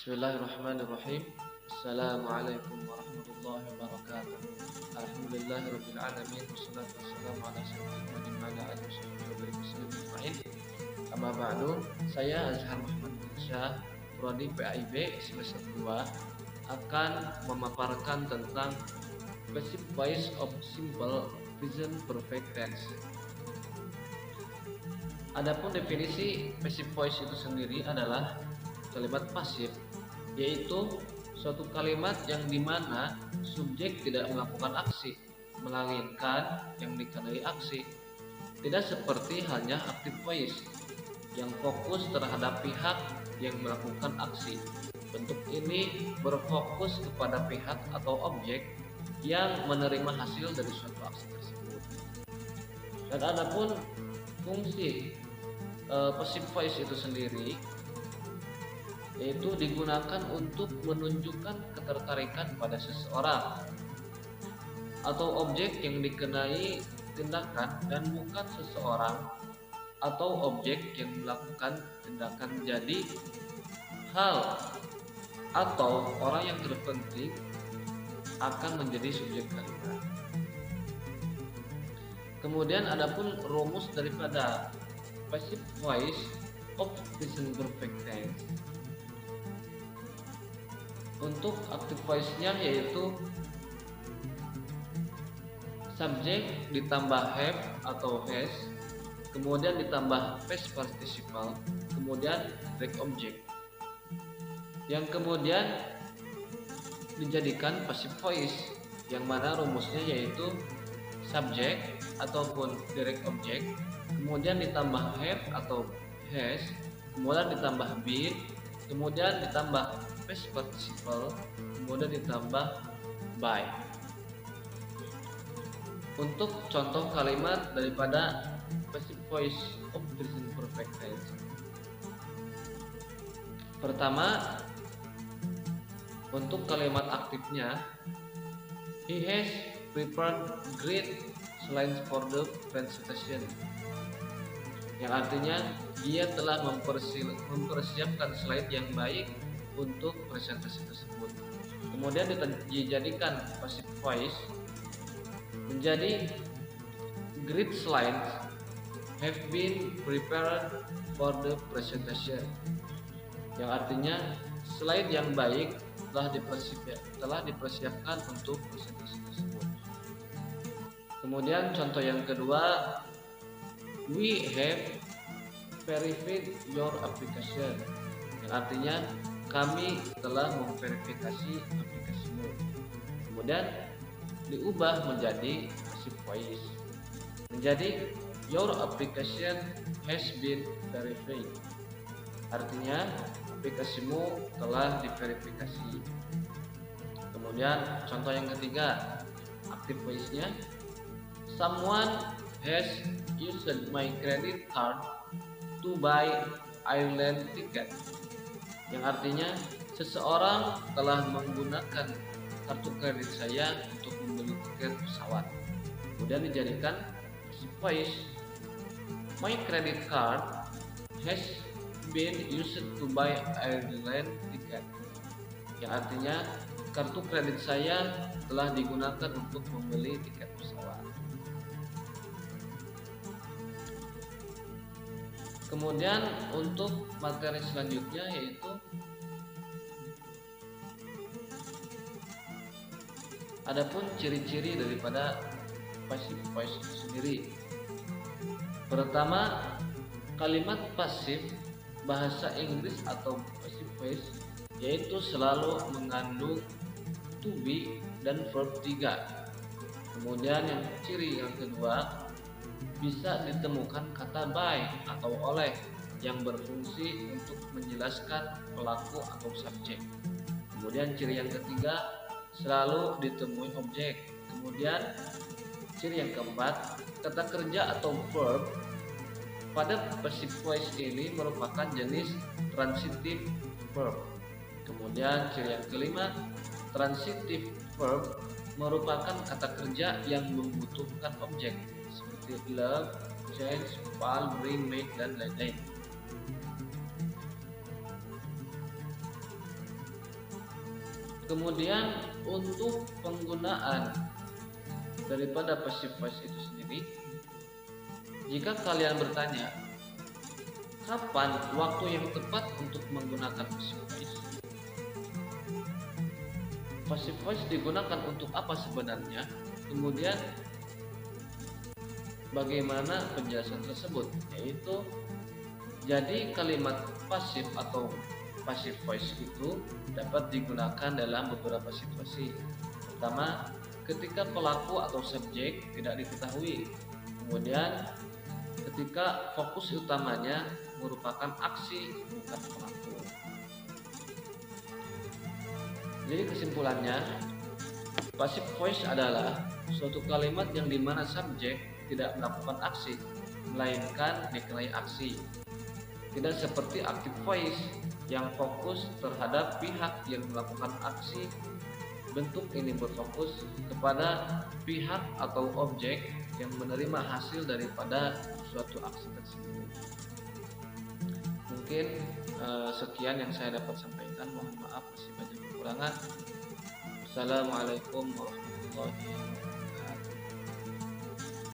Bismillahirrahmanirrahim. Assalamualaikum warahmatullahi wabarakatuh. Alhamdulillahirabbil alamin wassalatu wassalamu ala sayyidina wa ala alihi wasallam. Amma ba'du. Saya Azhar Muhammad Syah, prodi PAIB semester 2 akan memaparkan tentang passive voice of simple present perfect tense. Adapun definisi passive voice itu sendiri adalah kalimat pasif, yaitu suatu kalimat yang dimana subjek tidak melakukan aksi, melainkan yang dikenai aksi. Tidak seperti halnya active voice yang fokus terhadap pihak yang melakukan aksi. Bentuk ini berfokus kepada pihak atau objek yang menerima hasil dari suatu aksi tersebut. Dan adapun fungsi passive voice itu sendiri yaitu digunakan untuk menunjukkan ketertarikan pada seseorang atau objek yang dikenai tindakan dan bukan seseorang atau objek yang melakukan tindakan. Jadi hal atau orang yang terpenting akan menjadi subjek kalimat. Kemudian adapun rumus daripada passive voice of present perfect tense. Untuk active voice-nya yaitu subjek ditambah have atau has, kemudian ditambah past participle, kemudian direct object, yang kemudian dijadikan passive voice, yang mana rumusnya yaitu subjek ataupun direct object, kemudian ditambah have atau has, kemudian ditambah been, kemudian ditambah past participle, kemudian ditambah by. Untuk contoh kalimat daripada passive voice of present perfect tense. Pertama, untuk kalimat aktifnya, he has prepared great slides for the presentation, yang artinya dia telah mempersiapkan slide yang baik untuk presentasi tersebut. Kemudian dijadikan passive voice menjadi great slides have been prepared for the presentation, yang artinya slide yang baik telah dipersiapkan untuk presentasi tersebut. Kemudian contoh yang kedua, we have verified your application, yang artinya kami telah memverifikasi aplikasimu. Kemudian diubah menjadi passive voice menjadi your application has been verified, artinya aplikasimu telah diverifikasi. Kemudian contoh yang ketiga, active voice-nya, someone has used my credit card to buy airline ticket, yang artinya seseorang telah menggunakan kartu kredit saya untuk membeli tiket pesawat. Kemudian dijadikan passive voice, my credit card has been used to buy airline ticket, yang artinya kartu kredit saya telah digunakan untuk membeli tiket pesawat. Kemudian untuk materi selanjutnya yaitu adapun ciri-ciri daripada passive voice itu sendiri. Pertama, kalimat pasif bahasa Inggris atau passive voice yaitu selalu mengandung to be dan verb 3. Kemudian yang ciri yang kedua, bisa ditemukan kata by atau oleh yang berfungsi untuk menjelaskan pelaku atau subjek. Kemudian ciri yang ketiga, selalu ditemui objek. Kemudian ciri yang keempat, kata kerja atau verb pada passive voice ini merupakan jenis transitive verb. Kemudian ciri yang kelima, transitive verb merupakan kata kerja yang membutuhkan objek seperti love, change, fall, bring, make, dan lain-lain. Kemudian untuk penggunaan daripada passive voice itu sendiri, jika kalian bertanya kapan waktu yang tepat untuk menggunakan passive voice, passive voice digunakan untuk apa sebenarnya, kemudian bagaimana penjelasan tersebut, yaitu jadi kalimat pasif atau passive voice itu dapat digunakan dalam beberapa situasi. Pertama, ketika pelaku atau subjek tidak diketahui. Kemudian, ketika fokus utamanya merupakan aksi bukan pelaku. Jadi kesimpulannya, passive voice adalah suatu kalimat yang dimana subjek tidak melakukan aksi, melainkan dikenai aksi. Tidak seperti active voice yang fokus terhadap pihak yang melakukan aksi. Bentuk ini berfokus kepada pihak atau objek yang menerima hasil daripada suatu aksi tersebut. Mungkin sekian yang saya dapat sampaikan. Mohon maaf masih banyak kekurangan. Assalamualaikum warahmatullahi wabarakatuh.